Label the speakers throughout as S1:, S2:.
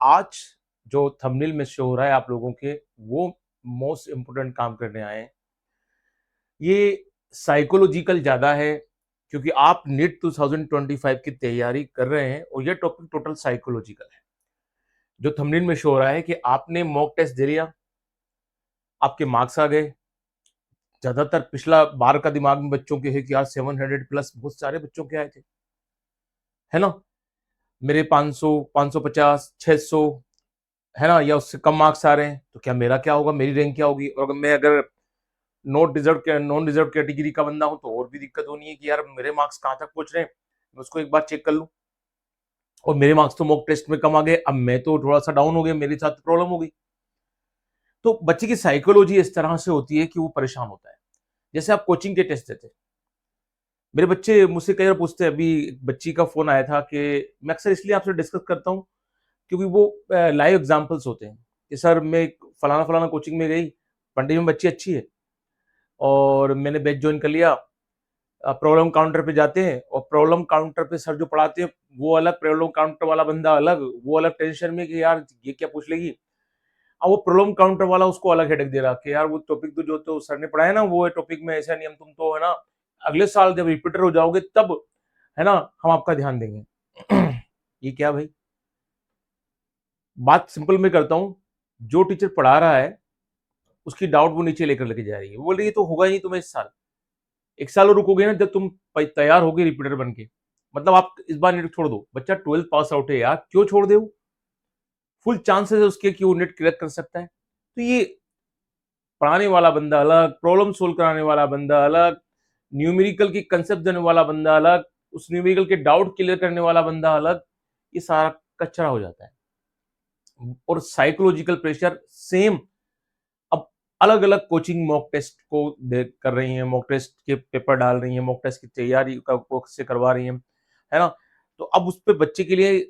S1: आज जो थंबनेल में शो हो रहा है आप लोगों के, वो मोस्ट इम्पोर्टेंट काम करने आए हैं। ये साइकोलॉजिकल ज़्यादा है क्योंकि आप नीट 2025 की तैयारी कर रहे हैं और ये टॉपिक टोटल साइकोलॉजिकल है। जो थंबनेल में शो हो रहा है कि आपने मॉक टेस्ट दे लिया, आपके मार्क्स आ गए। ज़्यादातर पिछला बार का दिमाग में बच्चों के है कि यार 700 प्लस बहुत सारे बच्चों के आए थे, है ना? मेरे 500, 550, 600, है ना? या उससे कम मार्क्स आ रहे हैं, तो क्या मेरा क्या होगा? मेरी रैंक क्या होगी? और अगर नॉन डिजर्व कैटेगरी का बंदा हूं तो और भी दिक्कत होनी है कि यार मेरे मार्क्स कहाँ तक पहुंच रहे हैं, मैं उसको एक बार चेक कर लूं। और मेरे मार्क्स तो मॉक टेस्ट में कम आ गए, अब मैं तो थोड़ा सा डाउन हो गया, मेरे साथ प्रॉब्लम हो गई। तो बच्चे की साइकोलॉजी इस तरह से होती है कि वो परेशान होता है। जैसे आप कोचिंग के टेस्ट देते, मेरे बच्चे मुझसे कई बार पूछते हैं, अभी एक बच्ची का फोन आया था कि मैं अक्सर इसलिए आपसे डिस्कस करता हूँ क्योंकि वो लाइव एग्जांपल्स होते हैं कि सर मैं फलाना फलाना कोचिंग में गई, पढ़ने में बच्ची अच्छी है और मैंने बैच ज्वाइन कर लिया। प्रॉब्लम काउंटर पे जाते हैं और प्रॉब्लम काउंटर पे सर जो पढ़ाते हैं वो अलग, प्रॉब्लम काउंटर वाला बंदा अलग, वो अलग टेंशन में कि यार ये क्या पूछ लेगी। अब वो प्रॉब्लम काउंटर वाला उसको अलग हेडेक दे रहा कि यार वो टॉपिक तो जो तो सर ने पढ़ाया ना, वो टॉपिक में ऐसा नियम, तुम तो है ना अगले साल जब रिपीटर हो जाओगे तब है ना हम आपका ध्यान देंगे। ये क्या भाई? बात सिंपल में करता हूँ, जो टीचर पढ़ा रहा है उसकी डाउट वो नीचे लेकर लेके जा रही है, वो बोल रही है तो होगा ही नहीं तुम्हें इस साल, एक साल और रुकोगे ना जब तुम तैयार होगे रिपीटर बन के। मतलब आप इस बार नेट छोड़ दो, बच्चा 12th पास आउट है यार, क्यों छोड़ दे? फुल चांसेस है उसके कि वो नेट क्लियर कर सकता है। तो ये पढ़ाने वाला बंदा अलग, प्रॉब्लम सोल्व कराने वाला बंदा अलग, न्यूमेरिकल की कंसेप्ट देने वाला बंदा अलग, उस न्यूमेरिकल के डाउट क्लियर करने वाला बंदा अलग, ये सारा कचरा हो जाता है। और साइकोलॉजिकल प्रेशर सेम। अब अलग अलग कोचिंग मॉक टेस्ट को कर रही है, मॉक टेस्ट के पेपर डाल रही है, मॉक टेस्ट की तैयारी से करवा रही है ना? तो अब उस पर बच्चे के लिए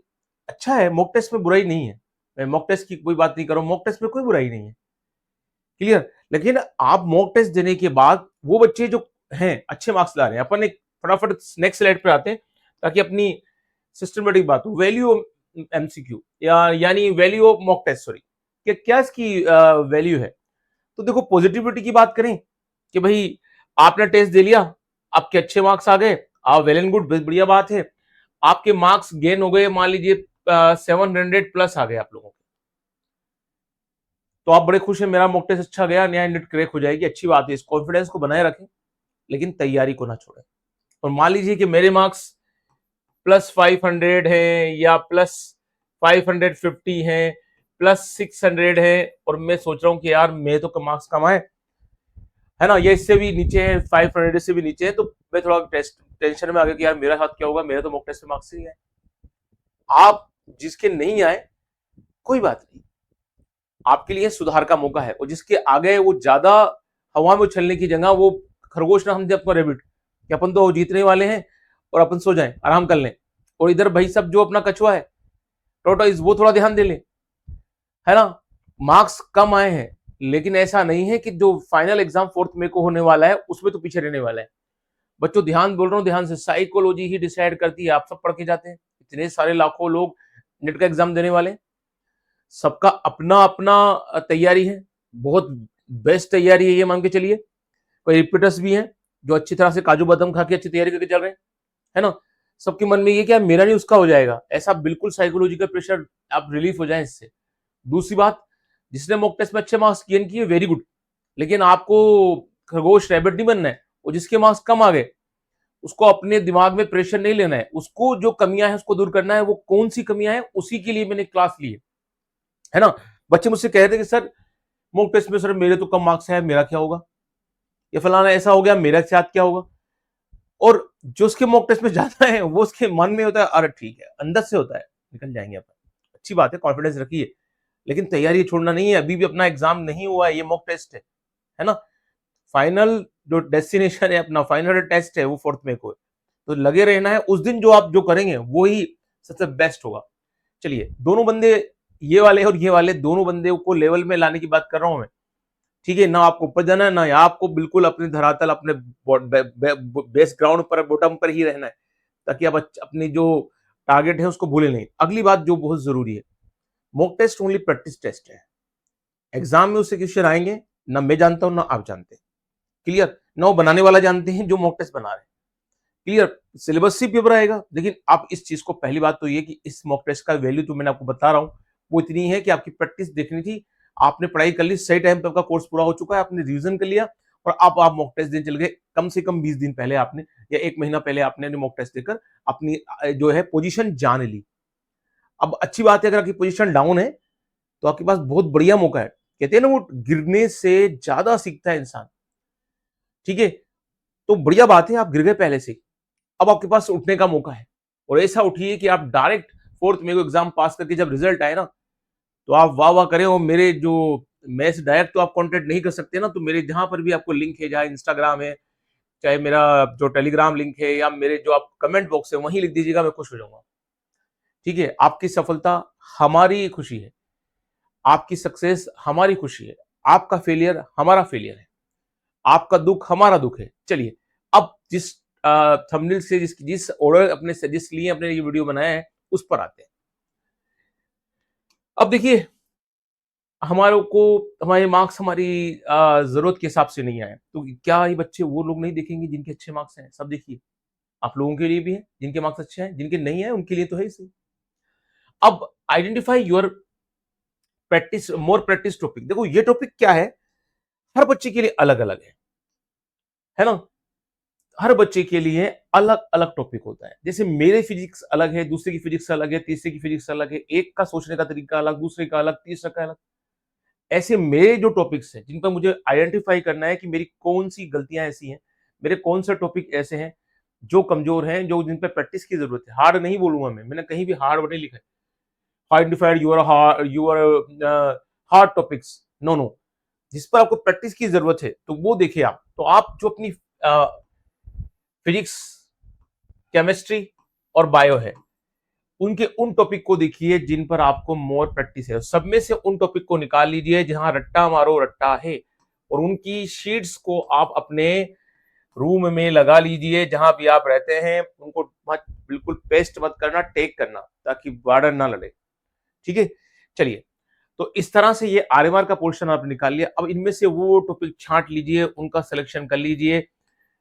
S1: अच्छा है, मॉक टेस्ट में बुराई नहीं है, मैं मॉक टेस्ट की कोई बात नहीं कर रहा हूँ, मॉक टेस्ट में कोई बुराई नहीं है, क्लियर। लेकिन आप मॉक टेस्ट देने के बाद वो बच्चे जो हैं अच्छे मार्क्स ला रहे हैं, अपन एक फटाफट नेक्स्ट स्लाइड पे आते हैं ताकि अपनी सिस्टमेटिक बात हो। वैल्यू एमसीक्यू यानी value of mock test, sorry, क्या इसकी वैल्यू है? तो देखो, पॉजिटिविटी की बात करें कि भाई आपने टेस्ट दे लिया, आपके अच्छे मार्क्स आ गए, आप वेल एंड गुड, बढ़िया बात है। आपके मार्क्स गेन हो गए, मान लीजिए 700 प्लस आ गए आप लोगों के, तो आप बड़े खुश हैं, मेरा मॉक टेस्ट अच्छा गया, नया नेट क्रैक हो जाएगी, अच्छी बात है, इस कॉन्फिडेंस को बनाए रखें, लेकिन तैयारी को ना छोड़ें। और मान लीजिए कि मेरे मार्क्स +500 है या +550 है, +600 है, और मैं सोच रहा हूं कि यार मैं तो मार्क्स कम आए, है ना, ये इससे भी नीचे है, 500 से भी नीचे है, तो मैं थोड़ा टेंशन में आ गया कि यार मेरा साथ क्या होगा, मेरा तो मॉक टेस्ट में मार्क्स नहीं है। आप जिसके नहीं आए कोई बात नहीं, आपके लिए सुधार का मौका है, और जिसके आगे वो ज्यादा हवा में उछलने की जगह वो खरगोश ना समझे अपना रेबिट कि अपन तो जीतने वाले हैं और अपन सो जाएं, आराम कर लें, और इधर भाई सब जो अपना कछुआ है, टोटोइज, वो थोड़ा ध्यान दे ले, है ना। मार्क्स कम आए हैं लेकिन ऐसा नहीं है कि जो फाइनल एग्जाम 4th मई को होने वाला है उसमें तो पीछे रहने वाला है। बच्चों ध्यान, बोल रहा हूँ ध्यान से, साइकोलॉजी ही डिसाइड करती है। आप सब पढ़ के जाते हैं, इतने सारे लाखों लोग नेट का एग्जाम देने वाले, सबका अपना अपना तैयारी है, बहुत बेस्ट तैयारी है ये मान के चलिए। कोई रिपीटर्स भी हैं जो अच्छी तरह से काजू बादाम खा के अच्छी तैयारी करके चल रहे हैं, है ना। सबके मन में ये क्या मेरा नहीं उसका हो जाएगा, ऐसा बिल्कुल साइकोलॉजिकल प्रेशर, आप रिलीफ हो जाए इससे। दूसरी बात, जिसने मॉक टेस्ट में अच्छे मार्क्स गेन किए वेरी गुड, लेकिन आपको खरगोश रैबिट नहीं बनना है। और जिसके मार्क्स कम आ गए उसको अपने दिमाग में प्रेशर नहीं लेना है, उसको जो कमियां हैं उसको दूर करना है। वो कौन सी कमियां हैं उसी के लिए मैंने क्लास ली है ना। बच्चे मुझसे कह रहे थे कि सर मॉक टेस्ट में सर मेरे तो कम मार्क्स है, मेरा क्या होगा, ये फलाना ऐसा हो गया, मेरा साथ क्या होगा। और जो उसके मॉक टेस्ट में जाता है वो उसके मन में होता है, अरे ठीक है, अंदर से होता है, निकल जाएंगे अपन, अच्छी बात है, कॉन्फिडेंस रखिए, लेकिन तैयारी छोड़ना नहीं है। अभी भी अपना एग्जाम नहीं हुआ है, ये मॉक टेस्ट है ना। फाइनल जो डेस्टिनेशन है अपना, फाइनल टेस्ट है वो 4th मई को है, तो लगे रहना है। उस दिन जो आप जो करेंगे वो ही सबसे बेस्ट होगा। चलिए, दोनों बंदे, ये वाले और ये वाले दोनों बंदे को लेवल में लाने की बात कर रहा हूं मैं, ठीक है ना। आपको ऊपर जाना है ना आपको बिल्कुल अपने धरातल, अपने बेस ग्राउंड पर, बॉटम पर ही रहना है, ताकि आप अपनी जो टारगेट है उसको भूले नहीं। अगली बात जो बहुत जरूरी है, mock test only practice test है। एग्जाम में उससे क्वेश्चन आएंगे, ना मैं जानता हूं ना आप जानते। क्लियर? ना वो बनाने वाला जानते हैं जो मॉक टेस्ट बना रहे हैं। क्लियर? सिलेबस से पेपर आएगा। लेकिन आप इस चीज को, पहली बात तो ये कि इस मॉक टेस्ट का वैल्यू तो मैंने आपको बता रहा हूं, वो इतनी है कि आपकी प्रैक्टिस देखनी थी, आपने पढ़ाई कर ली, सही टाइम पे आपका कोर्स पूरा हो चुका है, आपने रिवीजन कर लिया और अब आप मॉक टेस्ट देने चल गए। कम से कम 20 दिन पहले आपने या 1 महीना पहले आपने मॉक टेस्ट देकर अपनी जो है पोजीशन जान ली। अब अच्छी बात है, अगर आपकी पोजीशन डाउन है तो आपके पास बहुत बढ़िया मौका है। कहते हैं ना, वो गिरने से ज्यादा सीखता है इंसान। ठीक है? तो बढ़िया बात है, आप गिर गए पहले से, अब आपके पास उठने का मौका है। और ऐसा उठिए कि आप डायरेक्ट 4th में एग्जाम पास करके जब रिजल्ट आए ना, तो आप वाह वाह करें। और मेरे जो, मैं से डायरेक्ट तो आप कांटेक्ट नहीं कर सकते ना, तो मेरे जहां पर भी आपको लिंक है, चाहे इंस्टाग्राम है, चाहे मेरा जो टेलीग्राम लिंक है, या मेरे जो आप कमेंट बॉक्स है वहीं लिख दीजिएगा, मैं खुश हो जाऊंगा। ठीक है? आपकी सफलता हमारी खुशी है, आपकी सक्सेस हमारी खुशी है, आपका फेलियर हमारा फेलियर है, आपका दुख हमारा दुख है। चलिए, अब जिस थंबनेल से जिस ऑर्डर अपने जिस लिए अपने ये वीडियो बनाया है उस पर आते हैं। अब देखिए, हमारे को हमारे मार्क्स हमारी जरूरत के हिसाब से नहीं आए, तो क्या ये बच्चे वो लोग नहीं देखेंगे जिनके अच्छे मार्क्स हैं? सब देखिए, आप लोगों के लिए भी है जिनके मार्क्स अच्छे हैं, जिनके नहीं है उनके लिए तो है ही सही। अब identify your practice, more practice topic. देखो ये टॉपिक क्या है, हर बच्चे के लिए अलग अलग है ना? हर बच्चे के लिए अलग अलग टॉपिक होता है। जैसे मेरे फिजिक्स अलग है, दूसरे की फिजिक्स अलग है, तीसरे की फिजिक्स अलग है, एक का सोचने का तरीका अलग, दूसरे का अलग, तीसरे का अलग। ऐसे मेरे जो टॉपिक्स हैं जिन पर मुझे आइडेंटिफाई करना है कि मेरी कौन सी गलतियां ऐसी हैं, मेरे कौन से टॉपिक ऐसे हैं जो कमजोर हैं, जो जिन पर प्रैक्टिस की जरूरत है। हार्ड नहीं बोलूंगा मैंने कहीं भी हार्ड नहीं लिखा है, identified your hard topics, no no. जिस पर आपको प्रैक्टिस की जरूरत है तो वो देखिए आप। तो आप जो अपनी फिजिक्स, केमिस्ट्री और बायो है, उनके उन टॉपिक को देखिए जिन पर आपको मोर प्रैक्टिस है। सब में से उन टॉपिक को निकाल लीजिए जहां रट्टा मारो रट्टा है, और उनकी शीट्स को आप अपने रूम में लगा लीजिए, जहां भी आप रहते हैं। उनको मत, बिल्कुल पेस्ट मत करना, टेक करना, ताकि वार्डन ना लड़े। ठीक है? चलिए, तो इस तरह से ये आरएमआर का पोर्शन आप निकाल लिया। अब इनमें से वो टॉपिक छांट लीजिए, उनका सिलेक्शन कर लीजिए,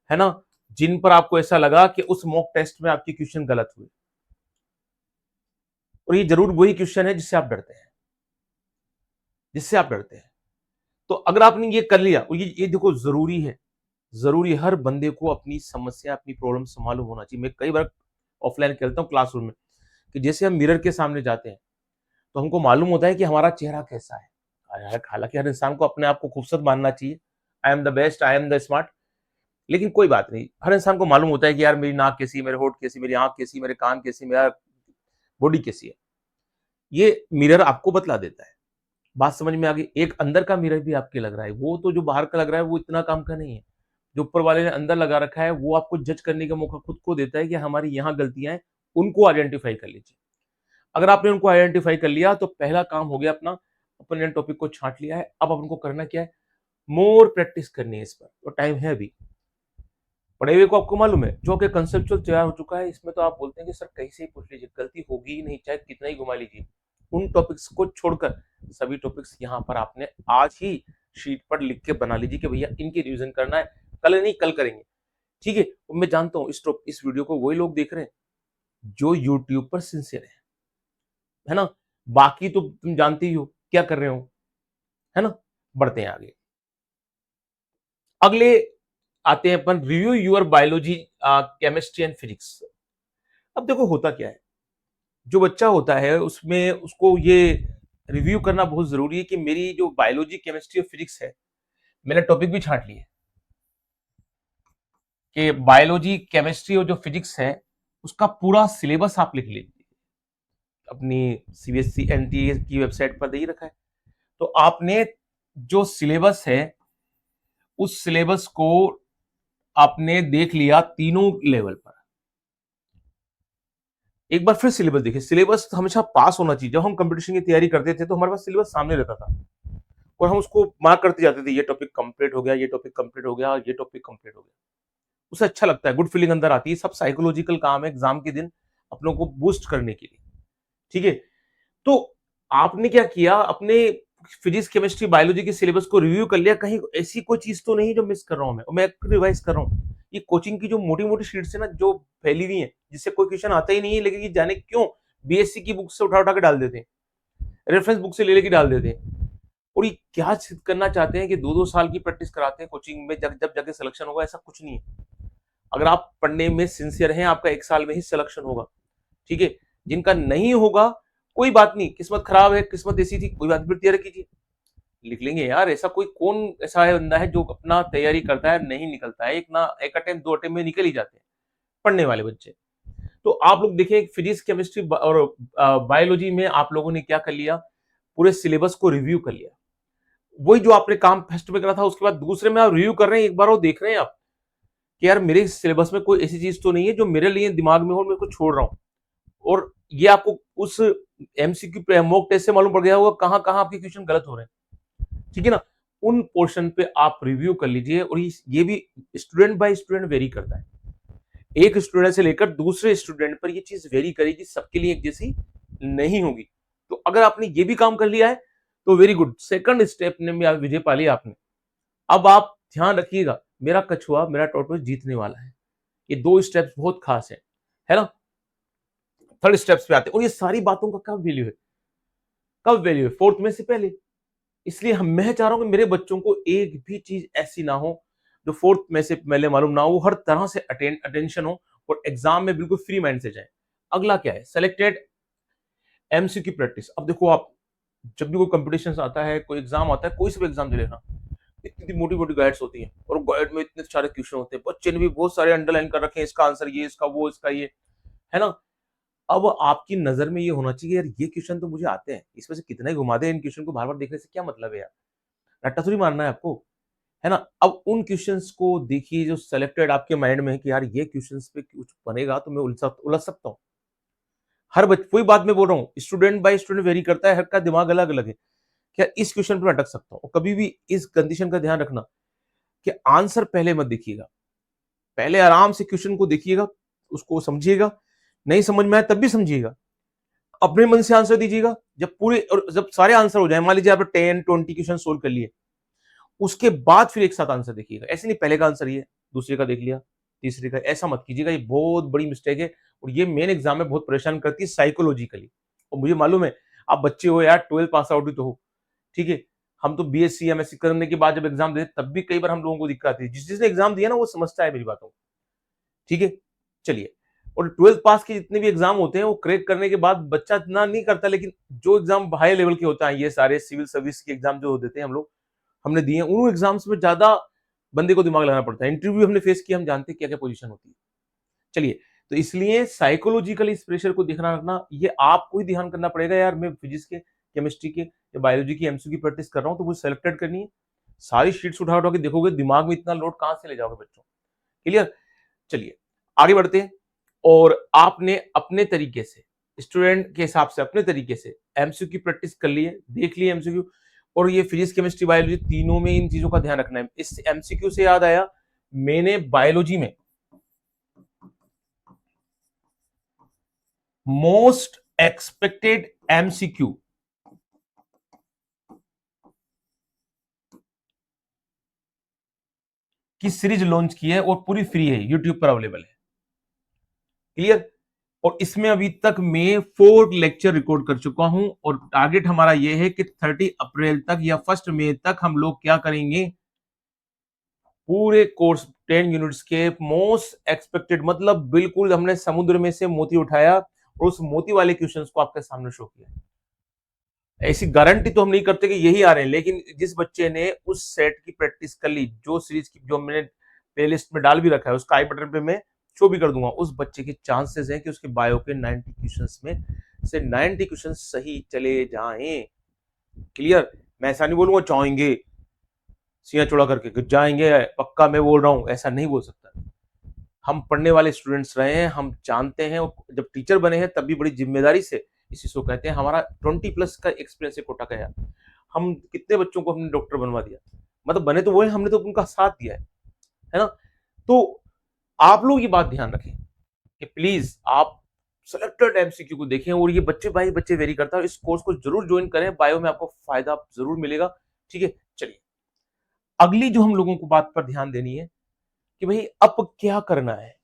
S1: है ना, जिन पर आपको ऐसा लगा कि उस मॉक टेस्ट में आपकी क्वेश्चन गलत हुए। और ये जरूर वही क्वेश्चन है जिससे आप डरते हैं, जिससे आप डरते हैं। तो अगर आपने ये कर लिया, और ये देखो जरूरी है, जरूरी हर बंदे को अपनी समस्या, अपनी प्रॉब्लम से मालूम होना चाहिए। मैं कई बार ऑफलाइन खेलता हूँ क्लासरूम में, कि जैसे हम मिरर के सामने जाते हैं तो हमको मालूम होता है कि हमारा चेहरा कैसा है। हालांकि हर इंसान को अपने आप को खूबसूरत मानना चाहिए, I am the best, I am the smart. लेकिन कोई बात नहीं, हर इंसान को मालूम होता है कि यार मेरी नाक कैसी, मेरे होठ कैसी, मेरी आंख कैसी, मेरे कान कैसी, मेरा बॉडी कैसी है। ये मिरर आपको बतला देता है। बात समझ में आ गई? एक अंदर का मिरर भी आपके लग रहा है, वो तो जो बाहर का लग रहा है वो इतना काम का नहीं है। जो ऊपर वाले ने अंदर लगा रखा है वो आपको जज करने का मौका खुद को देता है कि हमारी यहाँ गलतियां हैं, उनको आइडेंटिफाई कर लीजिए। अगर आपने उनको आइडेंटिफाई कर लिया तो पहला काम हो गया अपना, अपने टॉपिक को छांट लिया है। अब आपको करना क्या है? मोर प्रैक्टिस करनी है इस पर, तो टाइम है अभी। पढ़े हुए को आपको मालूम है, जो कि कंसेप्चुअल तैयार हो चुका है, इसमें तो आप बोलते हैं कि सर कहीं से ही पूछ लीजिए, गलती होगी ही नहीं, चाहे कितना ही घुमा लीजिए। उन टॉपिक्स को छोड़कर सभी टॉपिक्स यहाँ पर आपने आज ही शीट पर लिख के बना लीजिए कि भैया इनकी रिवीजन करना है, कल नहीं कल करेंगे। ठीक है? मैं जानता हूँ इस वीडियो को वही लोग देख रहे हैं जो यूट्यूब पर सिंसियर है ना? बाकी तो तुम जानते ही हो क्या कर रहे हो, है ना? बढ़ते हैं आगे। अगले आते हैं अपन, review your biology, chemistry and physics. अब देखो होता क्या है, जो बच्चा होता है उसमें उसको ये रिव्यू करना बहुत जरूरी है कि मेरी जो बायोलॉजी, केमिस्ट्री और फिजिक्स है, मैंने टॉपिक भी छांट लिए कि बायोलॉजी, केमिस्ट्री और जो फिजिक्स है उसका पूरा सिलेबस आप लिख लीजिए। अपनी सीबीएसई एनटीए की वेबसाइट पर दे ही रखा है। तो आपने जो सिलेबस है उस सिलेबस को आपने देख लिया तीनों लेवल पर। एक बार फिर सिलेबस देखिए, सिलेबस हमेशा पास होना चाहिए। जब हम कंपटीशन की तैयारी करते थे तो हमारे पास सिलेबस सामने रहता था और हम उसको मार्क करते जाते थे, ये टॉपिक कंप्लीट हो गया, ये टॉपिक कंप्लीट हो गया, ये टॉपिक कंप्लीट हो गया। उसे अच्छा लगता है, गुड फीलिंग अंदर आती है। सब साइकोलॉजिकल काम है एग्जाम के दिन अपनों को बूस्ट करने के लिए। ठीक है? तो आपने क्या किया, अपने फिजिक्स, केमिस्ट्री, बायोलॉजी के सिलेबस को रिव्यू कर लिया, कहीं ऐसी कोई चीज तो नहीं जो मिस कर रहा हूं मैं, और मैं रिवाइज कर रहा हूँ। ये कोचिंग की जो मोटी मोटी शीट्स है ना, जो फैली हुई है, जिससे कोई क्वेश्चन आता ही नहीं है, लेकिन ये जाने क्यों बीएससी की बुक से उठा उठा के डाल देते हैं, रेफरेंस बुक से ले लेके डाल देते हैं। और ये क्या सिद्ध करना चाहते हैं कि 2-2 साल की प्रैक्टिस कराते हैं कोचिंग में, जब जब जाके सिलेक्शन होगा, ऐसा कुछ नहीं है। अगर आप पढ़ने में सिंसियर हैं, आपका 1 साल में ही सिलेक्शन होगा। ठीक है, जिनका नहीं होगा कोई बात नहीं, किस्मत खराब है, किस्मत ऐसी थी, कोई बात, फिर तैयारी कीजिए, लिख लेंगे यार। ऐसा कोई कौन ऐसा है बंदा है जो अपना तैयारी करता है नहीं निकलता है, एक ना एक अटेम्प्ट 2 अटेम्प्ट में निकल ही जाते हैं पढ़ने वाले बच्चे। तो आप लोग देखिए, फिजिक्स, केमिस्ट्री और बायोलॉजी में आप लोगों ने क्या कर लिया, पूरे सिलेबस को रिव्यू कर लिया। वही जो आपने काम फर्स्ट में करा था, उसके बाद दूसरे में आप रिव्यू कर रहे हैं, एक बार वो देख रहे हैं आप कि यार मेरे सिलेबस में कोई ऐसी चीज तो नहीं है जो मेरे लिए दिमाग में हो और मैं उसको छोड़ रहा हूँ। और ये आपको उस एमसीक्यू मॉक टेस्ट से मालूम पड़ गया होगा कहां कहां आपके क्वेश्चन गलत हो रहे हैं। ठीक है ना, उन पोर्शन पे आप रिव्यू कर लीजिए। और ये भी स्टूडेंट बाय स्टूडेंट वेरी करता है, एक स्टूडेंट से लेकर दूसरे स्टूडेंट पर ये चीज वेरी करेगी, सबके लिए एक जैसी नहीं होगी। तो अगर आपने ये भी काम कर लिया है तो वेरी गुड, सेकंड स्टेप ने भी विजय पा लिया आपने। अब आप ध्यान रखिएगा, मेरा कछुआ मेरा टॉर्टोइस जीतने वाला है। ये 2 स्टेप्स बहुत खास है ना। थर्ड स्टेप्स पे आते हैं, और ये सारी बातों का कब वैल्यू है, कब वैल्यू है, फोर्थ में से पहले। इसलिए मैं चाह रहा हूं कि मेरे बच्चों को एक भी चीज ऐसी ना हो जो फोर्थ में से पहले मालूम ना हो, वो हर तरह से अटेंशन हो और एग्जाम में बिल्कुल फ्री माइंड से जाए। अगला क्या है, सेलेक्टेड एमसीक्यू प्रैक्टिस। अब देखो आप, जब भी कोई कंपटीशन आता है, कोई एग्जाम आता है, कोई सा भी एग्जाम दे लेना, इतनी मोटी मोटी गाइड्स होती हैं, और गाइड में इतने सारे क्वेश्चन होते हैं, बच्चे ने भी बहुत सारे अंडरलाइन कर रखे हैं, इसका आंसर ये, इसका वो, इसका ये, है ना। अब आपकी नजर में ये होना चाहिए यार, ये क्वेश्चन तो मुझे आते हैं, इसमें से कितना ही घुमा दे, इन क्वेश्चन को बार बार देखने से क्या मतलब है यार, रट्टा थोड़ी मारना है आपको, है ना। अब उन क्वेश्चंस को देखिए जो सेलेक्टेड आपके माइंड में है कि यार ये क्वेश्चंस पे कुछ बनेगा तो मैं उलझ सकता हूँ। हर वही बात मैं बोल रहा हूँ, स्टूडेंट बाय स्टूडेंट वेरी करता है, हर का दिमाग अलग अलग है। क्या इस क्वेश्चन पर अटक सकता हूँ, कभी भी इस कंडीशन का ध्यान रखना कि आंसर पहले मत देखिएगा, पहले आराम से क्वेश्चन को देखिएगा, उसको समझिएगा, नहीं समझ में आए तब भी समझिएगा, अपने मन से आंसर दीजिएगा। जब पूरे और जब सारे आंसर हो जाए, मान लीजिए आपने 10-20 क्वेश्चन सोल्व कर लिए, उसके बाद फिर एक साथ आंसर देखिएगा। ऐसे नहीं पहले का आंसर ये, दूसरे का देख लिया, तीसरे का, ऐसा मत कीजिएगा, ये बहुत बड़ी मिस्टेक है। और ये मेन एग्जाम में बहुत परेशान करती है साइकोलॉजिकली। और मुझे मालूम है आप बच्चे हो यार, 12 पास आउट ही तो हो, ठीक है। हम तो बीएससी एमएससी करने के बाद जब एग्जाम देते तब भी कई बार हम लोगों को दिक्कत आती है, जिसने एग्जाम दिया ना वो समझता है मेरी बातों को, ठीक है। चलिए, और 12th पास के जितने भी एग्जाम होते हैं वो क्रैक करने के बाद बच्चा इतना नहीं करता, लेकिन जो एग्जाम हाई लेवल के होता है, ये सारे सिविल सर्विस के एग्जाम जो देते हैं हम लोग, हमने दिए, उन एग्जाम्स में ज्यादा बंदे को दिमाग लगाना पड़ता है। इंटरव्यू हमने फेस किया, हम जानते हैं क्या क्या पोजीशन होती है। चलिए, तो इसलिए साइकोलॉजिकली इस प्रेशर को देखना रखना, ये आपको ही ध्यान करना पड़ेगा यार, मैं फिजिक्स के, केमिस्ट्री के या बायोलॉजी की एमसीक्यू की प्रैक्टिस कर रहा हूं तो मुझे सेलेक्टेड करनी है। सारी शीट्स उठा उठा के देखोगे, दिमाग में इतना लोड कहां से ले जाओगे बच्चों, क्लियर। चलिए आगे बढ़ते हैं। और आपने अपने तरीके से, स्टूडेंट के हिसाब से अपने तरीके से एमसीक्यू प्रैक्टिस कर लिए, देख लिए एमसीक्यू। और ये फिजिक्स, केमिस्ट्री, बायोलॉजी तीनों में इन चीजों का ध्यान रखना है। इस एमसीक्यू से याद आया, मैंने बायोलॉजी में मोस्ट एक्सपेक्टेड एमसीक्यू की सीरीज लॉन्च की है, और पूरी फ्री है, यूट्यूब पर अवेलेबल है, क्लियर। और इसमें अभी तक मैं 4 लेक्चर रिकॉर्ड कर चुका हूं, और टारगेट हमारा यह है कि 30 अप्रैल तक या 1 मई तक हम लोग क्या करेंगे, पूरे कोर्स 10 यूनिट्स के मोस्ट एक्सपेक्टेड, मतलब बिल्कुल हमने समुद्र में से मोती उठाया और उस मोती वाले क्वेश्चंस को आपके सामने शो किया। ऐसी गारंटी तो हम नहीं करते कि यही आ रहे हैं, लेकिन जिस बच्चे ने उस सेट की प्रैक्टिस कर ली, जो सीरीज की जो मैंने प्लेलिस्ट में डाल भी रखा है, उसका आई बटन पे मैं शो भी कर दूंगा, उस बच्चे के चांसेस हैं कि उसके बायो के 90 क्वेश्चंस में से 90 क्वेश्चन सही चले जाएं, क्लियर। मैं ऐसा नहीं बोलूंगा चाहेंगे सिया चौड़ा करके जाएंगे पक्का, मैं बोल रहा हूं ऐसा नहीं बोल सकता। हम पढ़ने वाले स्टूडेंट्स रहे हैं, हम जानते हैं, और जब टीचर बने हैं तब भी बड़ी जिम्मेदारी से इस चीज को कहते हैं। हमारा 20+ का एक्सपीरियंस है कोटा का यार, हम कितने बच्चों को हमने डॉक्टर बनवा दिया, मतलब बने तो वो है, हमने तो उनका साथ दिया है ना। तो आप लोग ये बात ध्यान रखें कि प्लीज आप सेलेक्टेड एमसीक्यू को देखें, और ये बच्चे वेरी करता है। इस कोर्स को जरूर ज्वाइन करें, बायो में आपको फायदा जरूर मिलेगा। ठीक है, चलिए अगली जो हम लोगों को बात पर ध्यान देनी है कि भाई अब क्या करना है,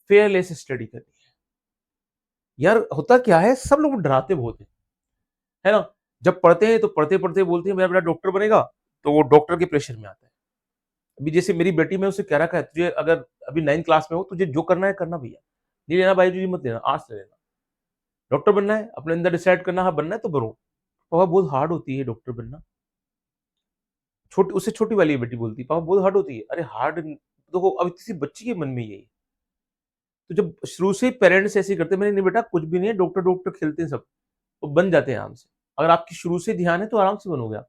S1: फेयरलेस स्टडी करनी है। यार होता क्या है, सब लोग डराते बहुत है ना। जब पढ़ते हैं तो पढ़ते पढ़ते बोलते हैं मेरा बेटा डॉक्टर बनेगा, तो वो डॉक्टर के प्रेशर में आता है। अभी जैसे मेरी बेटी, मैं उसे कह रखा है तुझे अगर अभी 9th क्लास में हो, तुझे जो करना है करना भैया, नहीं लेना बायोलॉजी मत लेना, आर्ट्स ले लेना। डॉक्टर बनना है, अपने अंदर डिसाइड करना, हाँ बनना है तो बनो। पापा बहुत हार्ड होती है डॉक्टर बनना। छोटी, उससे छोटी वाली बेटी बोलती है पापा बहुत हार्ड होती है। अरे हार्ड देखो, अब किसी बच्ची के मन में यही है। तो जब शुरू से पेरेंट्स ऐसे करते, मैंने नहीं बेटा कुछ भी नहीं है, डॉक्टर डॉक्टर खेलते हैं सब, तो बन जाते हैं आराम से। अगर आपकी शुरू से ध्यान है तो आराम से बनोगे आप।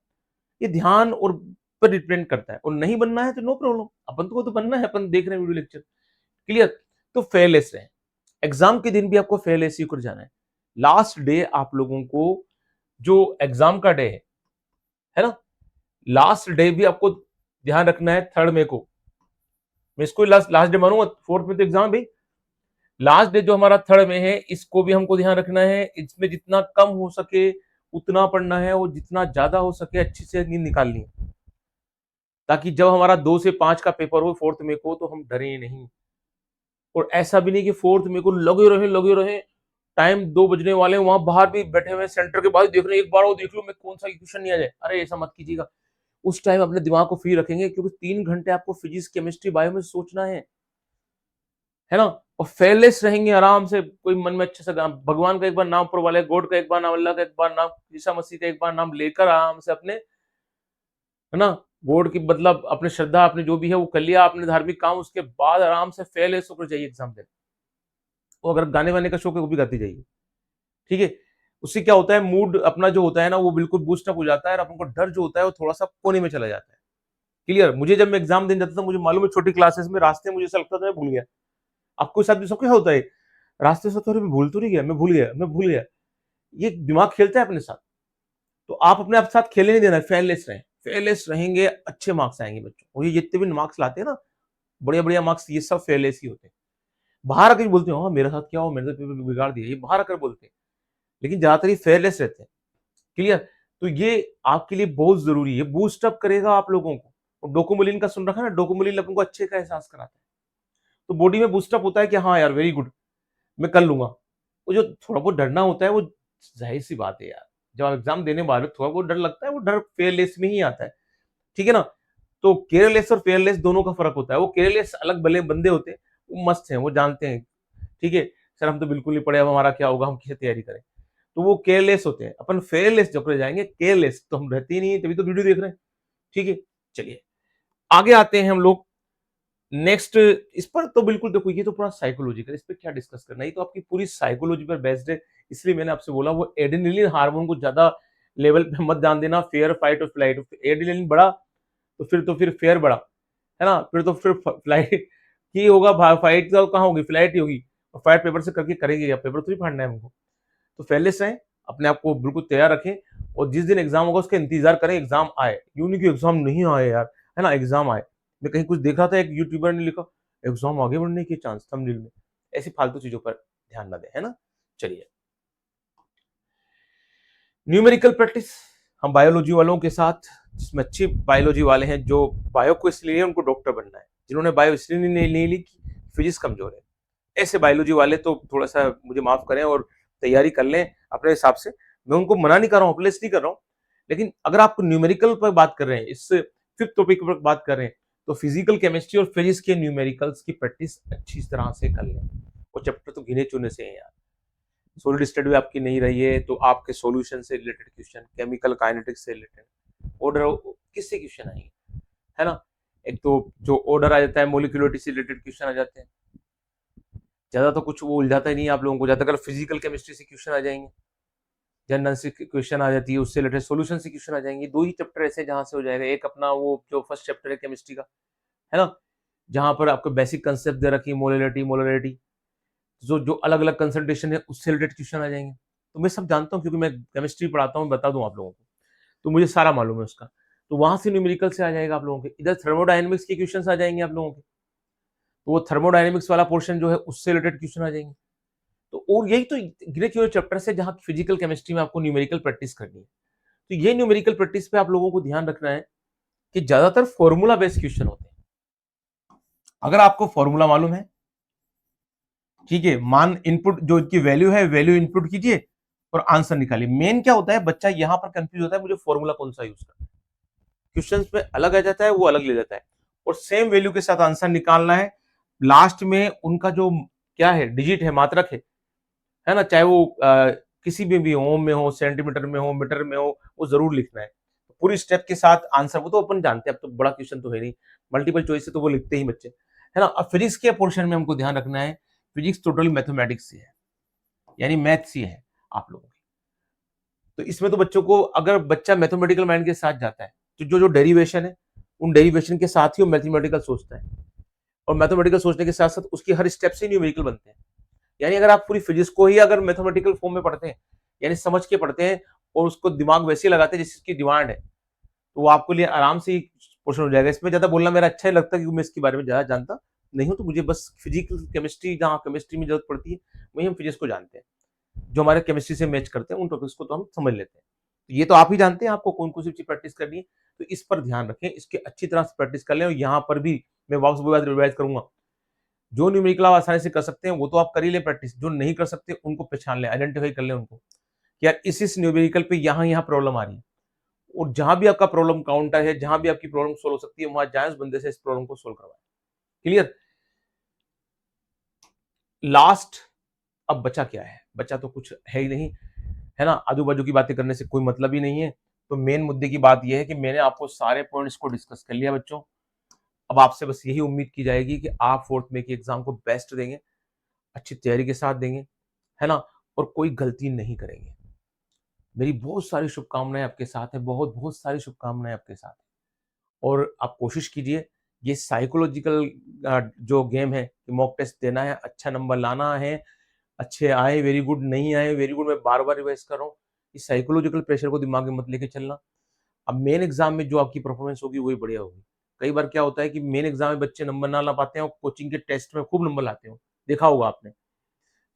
S1: ये ध्यान और पर डिपेंड करता है, और नहीं बनना है तो नो प्रॉब्लम, अपन को तो बनना है, अपन देख रहे हैं वीडियो लेक्चर। क्लियर। तो फेयरलेस रहे, एग्जाम के दिन भी आपको फेयरलेस ही कर जाना है। लास्ट डे आप लोगों को जो एग्जाम का डे है ना, लास्ट डे भी आपको ध्यान रखना है 3rd मई को। मैं इसको लास्ट डे मानूंगा, 4th में तो एग्जाम है भाई। लास्ट डे जो हमारा 3rd में है, इसको भी हमको ध्यान रखना है। इसमें जितना कम हो सके उतना पढ़ना है, और जितना ज्यादा हो सके अच्छी से नींद निकालनी है, ताकि जब हमारा 2 से 5 का पेपर हो 4th में को, तो हम डरे नहीं। और ऐसा भी नहीं कि 4th में को लगे रहे, टाइम 2 बजने वाले हैं, वहां बाहर भी बैठे हुए सेंटर के बाहर देख रहे हैं, एक बार वो देख लो मैं कौन सा क्वेश्चन नहीं आ जाए। अरे ऐसा मत कीजिएगा। उस टाइम अपने दिमाग को फ्री रखेंगे, क्योंकि 3 घंटे आपको फिजिक्स केमिस्ट्री बायो में सोचना है ना। और फेयरलेस रहेंगे आराम से, कोई मन में अच्छे से भगवान का एक बार नाम, ऊपर वाले गॉड का एक बार नाम, अल्लाह का एक बार नाम, ईसा मसीह का एक बार नाम लेकर आराम से अपने, है ना, गॉड की मतलब अपने श्रद्धा, अपने जो भी है वो कर लिया आपने धार्मिक काम, उसके बाद आराम से फेयरलेस होकर जाइए एग्जाम देने। वो अगर गाने वाने का शौक है वो भी गाती जाइए। ठीक है। उससे क्या होता है, मूड अपना जो होता है ना वो बिल्कुल बूस्ट अप हो जाता है, और अपन को डर जो होता है वो थोड़ा सा कोने में चला जाता है। क्लियर। मुझे जब मैं एग्जाम देने जाता था, मुझे मालूम है छोटी क्लासेस में रास्ते मुझे ऐसा लगता था मैं भूल गया। आपको साथ भी सब क्या होता है, रास्ते से थोड़ी भूल तो नहीं गया, मैं भूल गया। ये दिमाग खेलता है अपने साथ। तो आप अपने आप साथ खेलने नहीं देना, फेयरलेस रहें। फेयरलेस रहेंगे अच्छे मार्क्स आएंगे बच्चों। और ये जितने भी मार्क्स लाते हैं ना, बढ़िया बढ़िया मार्क्स, ये सब फेयरलेस ही होते हैं। बाहर आकर बोलते हो हाँ मेरे साथ क्या हो, मैंने तो पेपर बिगाड़ दिया, ये बाहर आकर बोलते हैं, लेकिन ज्यादातर ये फेयरलेस रहते हैं। क्लियर। तो ये आपके लिए बहुत जरूरी है, बूस्ट अप करेगा आप लोगों को। और डोकोमोलिन का सुन रखा है ना, डोकोमोलिन लोगों को अच्छे का एहसास कराता है। तो बॉडी में बूस्ट अप होता है कि हाँ यार वेरी गुड, मैं कर लूंगा। वो जो थोड़ा बहुत डरना होता है, वो जाहिर सी बात है यार, जब आप एग्जाम देने वाले थोड़ा बहुत डर लगता है, वो डर फेयरलेस में ही आता है। ठीक है ना। तो केयरलेस और फेयरलेस दोनों का फर्क होता है। वो केयरलेस अलग भले बंदे होते हैं, वो मस्त हैं, वो जानते हैं। ठीक है, सर हम तो बिल्कुल नहीं पढ़े, अब हमारा क्या होगा, हम कैसे तैयारी करें। तो वो केयरलेस होते हैं। अपन फेयरलेस जब जाएंगे, केयरलेस तो हम रहते ही नहीं है, तभी तो वीडियो देख रहे हैं। ठीक है, चलिए आगे आते हैं हम लोग। नेक्स्ट इस पर तो बिल्कुल देखो, ये तो पूरा साइकोलॉजिकल, इस पर क्या डिस्कस करना, ये तो आपकी पूरी साइकोलॉजी पर बेस्ड है। इसलिए मैंने आपसे बोला वो एड्रेनलिन हार्मोन को ज्यादा लेवल पे मत ध्यान देना। फेयर फाइट और फ्लाइट, एड्रेनलिन बढ़ा तो फिर फेयर बढ़ा, है ना, फिर तो फिर फ्लाइट ही होगा। फाइट तो कहाँ होगी, फ्लाइट ही होगी। और फाइट पेपर से करके करेंगे, या पेपर थोड़ी फाड़ना है हमको। तो फेयरलेस रहें, अपने आप को बिल्कुल तैयार रखें, और जिस दिन एग्जाम होगा उसका इंतजार करें, एग्जाम आए। यूं नहीं कि एग्जाम नहीं आए यार, है ना, एग्जाम आए। मैं कहीं कुछ देख रहा था, एक यूट्यूबर ने लिखा एग्जाम आगे बढ़ने के चांस थंबनेल में। ऐसी फालतू चीजों पर ध्यान ना दें, है ना। चलिए न्यूमेरिकल प्रैक्टिस, हम बायोलॉजी वालों के साथ, जिसमें अच्छे बायोलॉजी वाले हैं, जो बायो को इसलिए उनको डॉक्टर बनना है, जिन्होंने बायो इसलिए नहीं ली कि फिजिक्स कमजोर है, ऐसे बायोलॉजी वाले तो थोड़ा सा मुझे माफ करें और तैयारी कर लें अपने हिसाब से। मैं उनको मना नहीं कर रहा हूँ, प्लेस नहीं कर रहा हूँ। लेकिन अगर आप न्यूमेरिकल पर बात कर रहे हैं, इस 5th टॉपिक पर बात कर रहे हैं, तो फिजिकल केमिस्ट्री और फिजिक्स के न्यूमेरिकल्स की प्रैक्टिस अच्छी तरह से कर लें। वो चैप्टर तो गिने चुने से हैं यार। सॉलिड स्टेट भी आपकी नहीं रही है, तो आपके सॉल्यूशन से रिलेटेड क्वेश्चन, केमिकल काइनेटिक्स से रिलेटेड ऑर्डर किससे क्वेश्चन आएंगे, है ना। एक तो जो ऑर्डर आ जाता है, मोलिकुलरिटी से रिलेटेड क्वेश्चन आ जाते हैं। ज्यादा तो कुछ वो उलझाता ही नहीं है आप लोगों को, ज्यादातर फिजिकल केमिस्ट्री से क्वेश्चन आ जाएंगे, जनरल से क्वेश्चन आ जाती है, उससे रिलेटेड सॉल्यूशन से क्वेश्चन आ जाएंगे। 2 ही चैप्टर ऐसे जहां से हो जाएगा। एक अपना वो जो फर्स्ट चैप्टर है केमिस्ट्री का, है ना, जहां पर आपको बेसिक कंसेप्ट दे रखी है, मोलरिटी, जो जो अलग अलग कंसंट्रेशन है उससे रिलेटेड क्वेश्चन आ जाएंगे। तो मैं सब जानता हूँ, क्योंकि मैं केमिस्ट्री पढ़ाता हूँ, बता दूं आप लोगों को, तो मुझे सारा मालूम है उसका। तो वहां से न्यूमेरिकल से आ जाएगा आप लोगों के। इधर थर्मोडायनेमिक्स के क्वेश्चन आ जाएंगे आप लोगों के, तो वो थर्मोडायनेमिक्स वाला पोर्शन जो है उससे रिलेटेड क्वेश्चन आ जाएंगे। तो और यही तो गिने चुने चैप्टर्स है जहाँ फिजिकल केमिस्ट्री में आपको न्यूमेरिकल प्रैक्टिस करनी है। तो ये न्यूमेरिकल प्रैक्टिस पे आप लोगों को ध्यान रखना है कि ज्यादातर फॉर्मूला बेस्ड क्वेश्चन होते हैं। अगर आपको फॉर्मूला मालूम है, ठीक है, मान इनपुट जो इसकी वैल्यू है, वैल्यू इनपुट कीजिए और आंसर निकालिए। मेन क्या होता है, बच्चा यहां पर कंफ्यूज होता है, मुझे फॉर्मूला कौन सा यूज करना है। क्वेश्चंस में अलग आ जाता है, वो अलग ले जाता है, और सेम वैल्यू के साथ आंसर निकालना है। लास्ट में उनका जो क्या है, डिजिट है, मात्रक है ना, चाहे वो किसी में भी ओम में हो, सेंटीमीटर में हो, मीटर में हो, वो जरूर लिखना है पूरी स्टेप के साथ आंसर। वो तो अपन जानते हैं, अब तो बड़ा क्वेश्चन तो है नहीं, मल्टीपल चॉइस से तो वो लिखते ही बच्चे, है ना। अब फिजिक्स के पोर्शन में हमको ध्यान रखना है, फिजिक्स टोटली मैथमेटिक्स से है, यानी मैथ से है आप लोगों की। तो इसमें तो बच्चों को, अगर बच्चा मैथमेटिकल माइंड के साथ जाता है तो जो जो डेरिवेशन है, उन डेरिवेशन के साथ ही वो मैथमेटिकल सोचता है, और मैथमेटिकल सोचने के साथ साथ उसकी हर स्टेप से न्यूमेरिकल बनते हैं। यानी अगर आप पूरी फिजिक्स को ही अगर मैथमेटिकल फॉर्म में पढ़ते हैं, यानी समझ के पढ़ते हैं और उसको दिमाग वैसे ही लगाते हैं जिसकी डिमांड है, तो वो आपके लिए आराम से ही पोर्शन हो जाएगा। इसमें ज्यादा बोलना मेरा अच्छा ही लगता है, क्योंकि मैं इसके बारे में ज्यादा जानता नहीं हूं, तो मुझे बस फिजिकल केमिस्ट्री, जहां केमिस्ट्री में जरूरत पड़ती है वही हम फिजिक्स को जानते हैं, जो हमारे केमिस्ट्री से मैच करते हैं उन टॉपिक्स को तो हम समझ लेते हैं। तो ये तो आप ही जानते हैं आपको कौन कौन सी चीज प्रैक्टिस करनी है, तो इस पर ध्यान रखें, इसके अच्छी तरह से प्रैक्टिस कर लें। और यहाँ पर भी मैं वापस वो बात रिवाइज करूंगा, जो न्यूमेरिकल आप आसानी से कर सकते हैं वो तो आप कर ही लें प्रैक्टिस, जो नहीं कर सकते उनको पहचान लें, आइडेंटिफाई कर लें उनको कि यार इस न्यूमेरिकल पे यहाँ यहाँ प्रॉब्लम आ रही है, और जहां भी आपका प्रॉब्लम काउंटर है, जहां भी आपकी प्रॉब्लम सोल्व हो सकती है, वहां जाए उस बंदे से इस प्रॉब्लम को सोल्व करवाएं। क्लियर। लास्ट, अब बचा क्या है, बचा तो कुछ है ही नहीं, है ना। आजू बाजू की बातें करने से कोई मतलब ही नहीं है। तो मेन मुद्दे की बात यह है कि मैंने आपको सारे पॉइंट्स को डिस्कस कर लिया बच्चों। अब आपसे बस यही उम्मीद की जाएगी कि आप फोर्थ में की एग्जाम को बेस्ट देंगे, अच्छी तैयारी के साथ देंगे, है ना, और कोई गलती नहीं करेंगे। मेरी बहुत सारी शुभकामनाएं आपके साथ है, बहुत बहुत सारी शुभकामनाएं आपके साथ है। और आप कोशिश कीजिए, ये साइकोलॉजिकल जो गेम है, मॉक टेस्ट देना है, अच्छा नंबर लाना है, अच्छे आए वेरी गुड, नहीं आए वेरी गुड, मैं बार बार रिवाइज कर रहा हूँ। इस साइकोलॉजिकल प्रेशर को दिमाग में मत लेके चलना। अब मेन एग्जाम में जो आपकी परफॉर्मेंस होगी वही बढ़िया होगी। कई बार क्या होता है कि मेन एग्जाम में बच्चे नंबर ना ला पाते हैं और कोचिंग के टेस्ट में खूब नंबर लाते हो, देखा होगा आपने,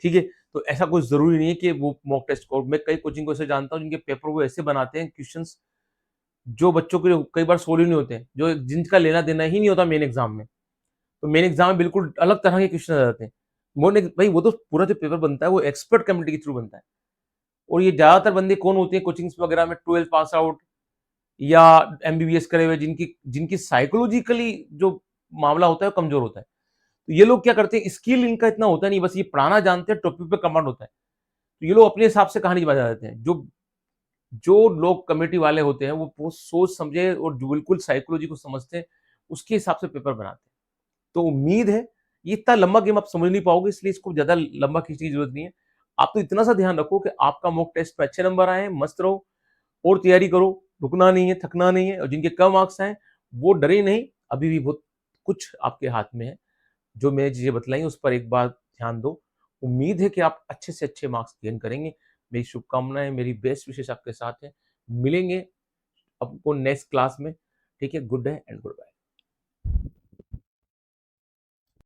S1: ठीक है। तो ऐसा कोई जरूरी नहीं है कि वो मॉक टेस्ट को, मैं कई कोचिंग को ऐसे जानता हूँ जिनके पेपर वो ऐसे बनाते हैं क्वेश्चंस, जो बच्चों के कई बार सोल्व ही नहीं होते हैं, जो जिनका लेना देना ही नहीं होता मेन एग्जाम में। तो मेन एग्जाम में बिल्कुल अलग तरह के क्वेश्चन आ जाते हैं। मोन भाई, वो तो पूरा जो पेपर बनता है वो एक्सपर्ट कमेटी के थ्रू बनता है, और ये ज्यादातर बंदे कौन होते हैं कोचिंग्स वगैरह में, 12 पास आउट या एमबीबीएस करे हुए, जिनकी जिनकी साइकोलॉजिकली जो मामला होता है वो कमजोर होता है। तो ये लोग क्या करते हैं, स्किल इनका इतना होता नहीं, बस ये पढ़ाना जानते हैं, टॉपिक पे कमांड होता है, तो ये लोग अपने हिसाब से कहानी बजा देते हैं। जो जो लोग कमेटी वाले होते हैं वो बहुत सोच समझे और जो बिल्कुल साइकोलॉजी को समझते हैं, उसके हिसाब से पेपर बनाते हैं। तो उम्मीद है ये इतना लंबा गेम आप समझ नहीं पाओगे, इसलिए इसको ज्यादा लंबा खींचने की जरूरत नहीं है। आप तो इतना सा ध्यान रखो कि आपका मॉक टेस्ट में अच्छे नंबर आए, मस्त रहो और तैयारी करो, रुकना नहीं है, थकना नहीं है, और जिनके कम मार्क्स आए वो डरे नहीं, अभी भी बहुत कुछ आपके हाथ में है। जो मैंने चीजें बतलाई उस पर एक बार ध्यान दो। उम्मीद है कि आप अच्छे से अच्छे मार्क्स गेन करेंगे। मेरी शुभकामनाएं, मेरी बेस्ट विशेष आपके साथ है। मिलेंगे आपको नेक्स्ट क्लास में, ठीक है। Good day and good bye.